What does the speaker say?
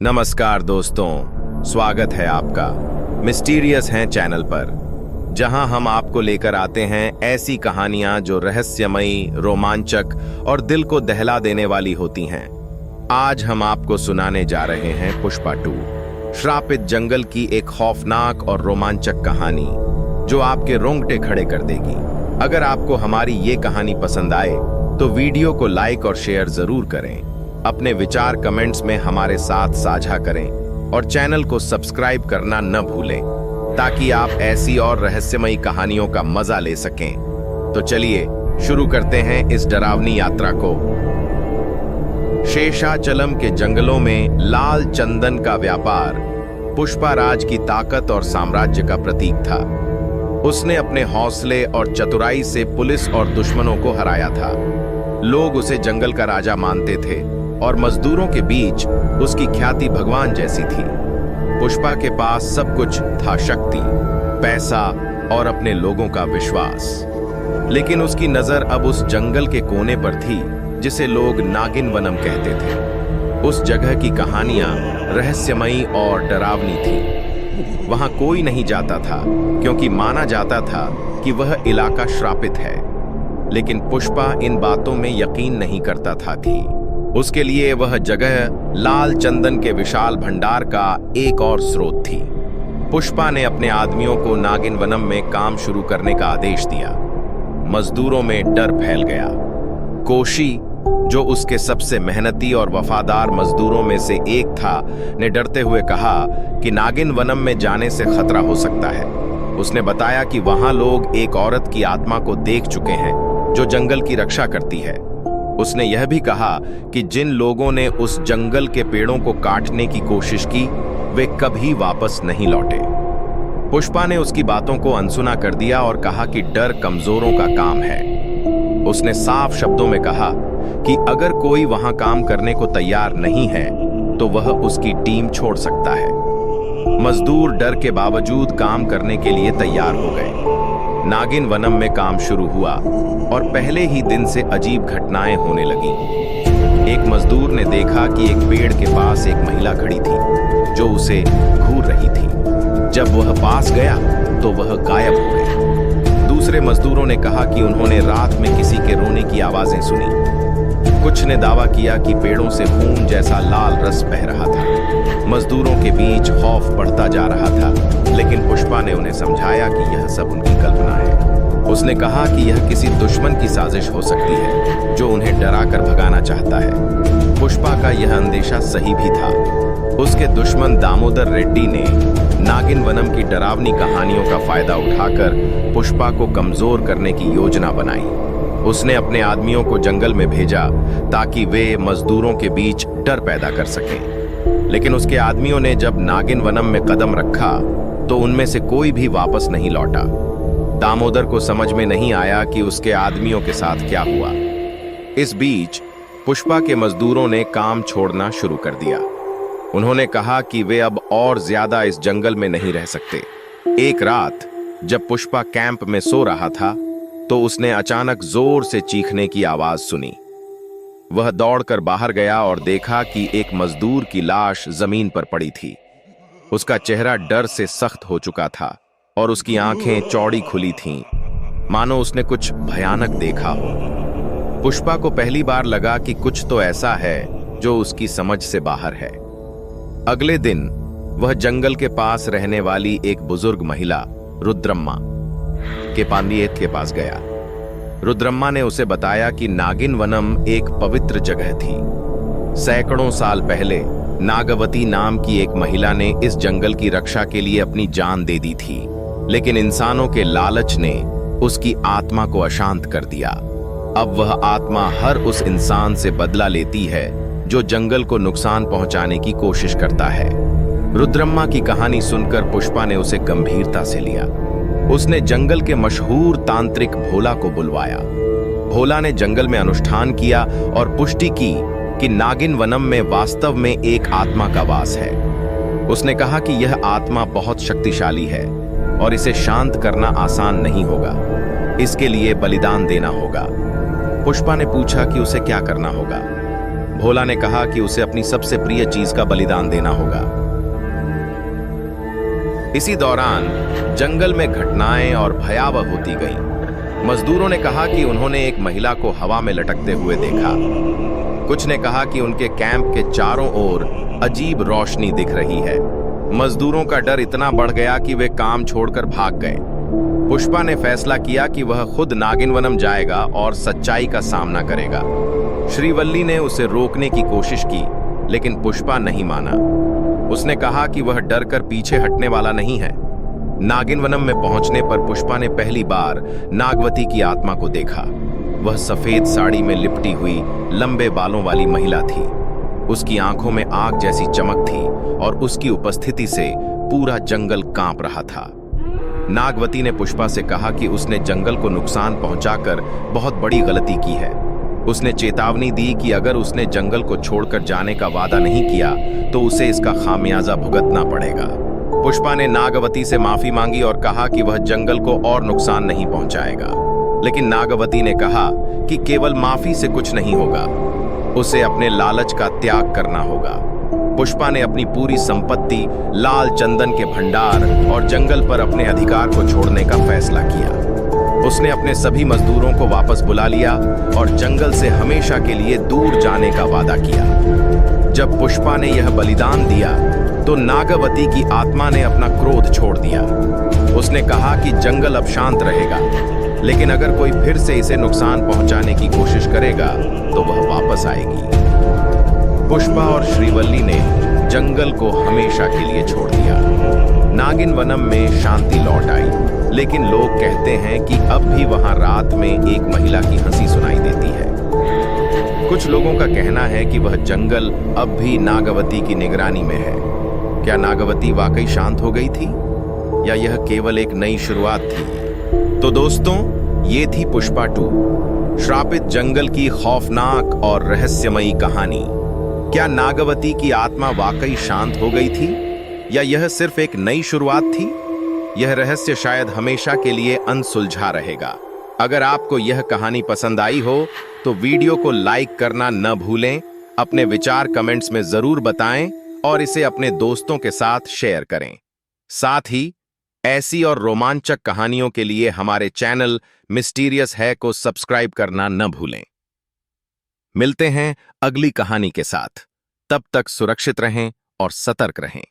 नमस्कार दोस्तों, स्वागत है आपका मिस्टीरियस हैं चैनल पर, जहां हम आपको लेकर आते हैं ऐसी कहानियां जो रहस्यमयी, रोमांचक और दिल को दहला देने वाली होती हैं। आज हम आपको सुनाने जा रहे हैं पुष्पा 2, श्रापित जंगल की एक खौफनाक और रोमांचक कहानी जो आपके रोंगटे खड़े कर देगी। अगर आपको हमारी ये कहानी पसंद आए तो वीडियो को लाइक और शेयर जरूर करें, अपने विचार कमेंट्स में हमारे साथ साझा करें और चैनल को सब्सक्राइब करना न भूलें ताकि आप ऐसी और रहस्यमयी कहानियों का मजा ले सकें। तो चलिए शुरू करते हैं इस डरावनी यात्रा को। शेषाचलम के जंगलों में लाल चंदन का व्यापार पुष्पा राज की ताकत और साम्राज्य का प्रतीक था। उसने अपने हौसले और चतुराई से पुलिस और दुश्मनों को हराया था। लोग उसे जंगल का राजा मानते थे और मजदूरों के बीच उसकी ख्याति भगवान जैसी थी। पुष्पा के पास सब कुछ था, शक्ति, पैसा और अपने लोगों का विश्वास। लेकिन उसकी नजर अब उस जंगल के कोने पर थी जिसे लोग नागिन वनम कहते थे। उस जगह की कहानियां रहस्यमयी और डरावनी थी। वहां कोई नहीं जाता था क्योंकि माना जाता था कि वह इलाका श्रापित है। लेकिन पुष्पा इन बातों में यकीन नहीं करता था कि उसके लिए वह जगह लाल चंदन के विशाल भंडार का एक और स्रोत थी। पुष्पा ने अपने आदमियों को नागिन वनम में काम शुरू करने का आदेश दिया। मजदूरों में डर फैल गया। कोशी, जो उसके सबसे मेहनती और वफादार मजदूरों में से एक था, ने डरते हुए कहा कि नागिन वनम में जाने से खतरा हो सकता है। उसने बताया कि वहां लोग एक औरत की आत्मा को देख चुके हैं जो जंगल की रक्षा करती है। उसने यह भी कहा कि जिन लोगों ने उस जंगल के पेड़ों को काटने की कोशिश की वे कभी वापस नहीं लौटे। पुष्पा ने उसकी बातों को अनसुना कर दिया और कहा कि डर कमजोरों का काम है। उसने साफ शब्दों में कहा कि अगर कोई वहां काम करने को तैयार नहीं है तो वह उसकी टीम छोड़ सकता है। मजदूर डर के बावजूद काम करने के लिए तैयार हो गए। नागिन वनम में काम शुरू हुआ और पहले ही दिन से अजीब घटनाएं होने लगीं। एक मजदूर ने देखा कि एक पेड़ के पास एक महिला खड़ी थी जो उसे घूर रही थी। जब वह पास गया तो वह गायब हो गई। दूसरे मजदूरों ने कहा कि उन्होंने रात में किसी के रोने की आवाजें सुनी। कुछ ने दावा किया कि पेड़ों से खून जैसा लाल रस बह रहा था। मजदूरों के बीच खौफ बढ़ता जा रहा था, लेकिन पुष्पा ने उन्हें समझाया कि यह सब उनकी कल्पना है। उसने कहा कि यह किसी दुश्मन की साजिश हो सकती है जो उन्हें डरा कर भगाना चाहता है। पुष्पा का यह अंदेशा सही भी था। उसके दुश्मन दामोदर रेड्डी ने नागिन वनम की डरावनी कहानियों का फायदा उठाकर पुष्पा को कमजोर करने की योजना बनाई। उसने अपने आदमियों को जंगल में भेजा ताकि वे मजदूरों के बीच डर पैदा कर सकें। लेकिन उसके आदमियों ने जब नागिन वनम में कदम रखा तो उनमें से कोई भी वापस नहीं लौटा। दामोदर को समझ में नहीं आया कि उसके आदमियों के साथ क्या हुआ। इस बीच पुष्पा के मजदूरों ने काम छोड़ना शुरू कर दिया। उन्होंने कहा कि वे अब और ज्यादा इस जंगल में नहीं रह सकते। एक रात जब पुष्पा कैंप में सो रहा था तो उसने अचानक जोर से चीखने की आवाज सुनी। वह दौड़कर बाहर गया और देखा कि एक मजदूर की लाश जमीन पर पड़ी थी। उसका चेहरा डर से सख्त हो चुका था और उसकी आंखें चौड़ी खुली थीं, मानो उसने कुछ भयानक देखा हो। पुष्पा को पहली बार लगा कि कुछ तो ऐसा है जो उसकी समझ से बाहर है। अगले दिन वह जंगल के पास रहने वाली एक बुजुर्ग महिला रुद्रम्मा के पांडियत के पास गया। रुद्रम्मा ने उसे बताया कि नागिन वनम एक पवित्र जगह थी। सैकड़ों साल पहले नागवती नाम की एक महिला ने इस जंगल की रक्षा के लिए अपनी जान दे दी थी, लेकिन इंसानों के लालच ने उसकी आत्मा को अशांत कर दिया। अब वह आत्मा हर उस इंसान से बदला लेती है जो जंगल को नुकसान पहुंचाने की कोशिश करता है। रुद्रम्मा की कहानी सुनकर पुष्पा ने उसे गंभीरता से लिया। उसने जंगल के मशहूर तांत्रिक भोला को बुलवाया। भोला ने जंगल में अनुष्ठान किया और पुष्टि की कि नागिन वनम में वास्तव में एक आत्मा का वास है। उसने कहा कि यह आत्मा बहुत शक्तिशाली है और इसे शांत करना आसान नहीं होगा। इसके लिए बलिदान देना होगा। पुष्पा ने पूछा कि उसे क्या करना होगा। भोला ने कहा कि उसे अपनी सबसे प्रिय चीज का बलिदान देना होगा। इसी दौरान जंगल में घटनाएं और भयावह होती गईं। मजदूरों ने कहा कि उन्होंने एक महिला को हवा में लटकते हुए देखा। कुछ ने कहा कि उनके कैंप के चारों ओर अजीब रोशनी दिख रही है। मजदूरों का डर इतना बढ़ गया कि वे काम छोड़कर भाग गए। पुष्पा ने फैसला किया कि वह खुद नागिनवनम जाएगा और सच्चाई का सामना करेगा। श्रीवल्ली ने उसे रोकने की कोशिश की, लेकिन पुष्पा नहीं माना। उसने कहा कि वह डर कर पीछे हटने वाला नहीं है। नागिनवनम में पहुंचने पर पुष्पा ने पहली बार नागवती की आत्मा को देखा। वह सफेद साड़ी में लिपटी हुई लंबे बालों वाली महिला थी। उसकी आंखों में आग जैसी चमक थी और उसकी उपस्थिति से पूरा जंगल कांप रहा था। नागवती ने पुष्पा से कहा कि उसने जंगल को नुकसान पहुंचाकर बहुत बड़ी गलती की है। उसने चेतावनी दी कि अगर उसने जंगल को छोड़कर जाने का वादा नहीं किया तो उसे इसका खामियाजा भुगतना पड़ेगा। पुष्पा ने नागवती से माफी मांगी और कहा कि वह जंगल को और नुकसान नहीं पहुंचाएगा। लेकिन नागवती ने कहा कि केवल माफी से कुछ नहीं होगा, उसे अपने लालच का त्याग करना होगा। पुष्पा ने अपनी पूरी संपत्ति, लाल चंदन के भंडार और जंगल पर अपने अधिकार को छोड़ने का फैसला किया। उसने अपने सभी मजदूरों को वापस बुला लिया और जंगल से हमेशा के लिए दूर जाने का वादा किया। जब पुष्पा ने यह बलिदान दिया तो नागवती की आत्मा ने अपना क्रोध छोड़ दिया। उसने कहा कि जंगल अब शांत रहेगा, लेकिन अगर कोई फिर से इसे नुकसान पहुंचाने की कोशिश करेगा तो वह वापस आएगी। पुष्पा और श्रीवल्ली ने जंगल को हमेशा के लिए छोड़ दिया। नागिनवनम में शांति लौट आई, लेकिन लोग कहते हैं कि अब भी वहां रात में एक महिला की हंसी सुनाई देती है। कुछ लोगों का कहना है कि वह जंगल अब भी नागवती की निगरानी में है। क्या नागवती वाकई शांत हो गई थी या यह केवल एक नई शुरुआत थी? तो दोस्तों, ये थी पुष्पा 2, श्रापित जंगल की खौफनाक और रहस्यमयी कहानी। क्या नागवती की आत्मा वाकई शांत हो गई थी या यह सिर्फ एक नई शुरुआत थी? यह रहस्य शायद हमेशा के लिए अनसुलझा रहेगा। अगर आपको यह कहानी पसंद आई हो तो वीडियो को लाइक करना न भूलें, अपने विचार कमेंट्स में जरूर बताएं और इसे अपने दोस्तों के साथ शेयर करें। साथ ही ऐसी और रोमांचक कहानियों के लिए हमारे चैनल मिस्टीरियस है को सब्सक्राइब करना न भूलें। मिलते हैं अगली कहानी के साथ। तब तक सुरक्षित रहें और सतर्क रहें।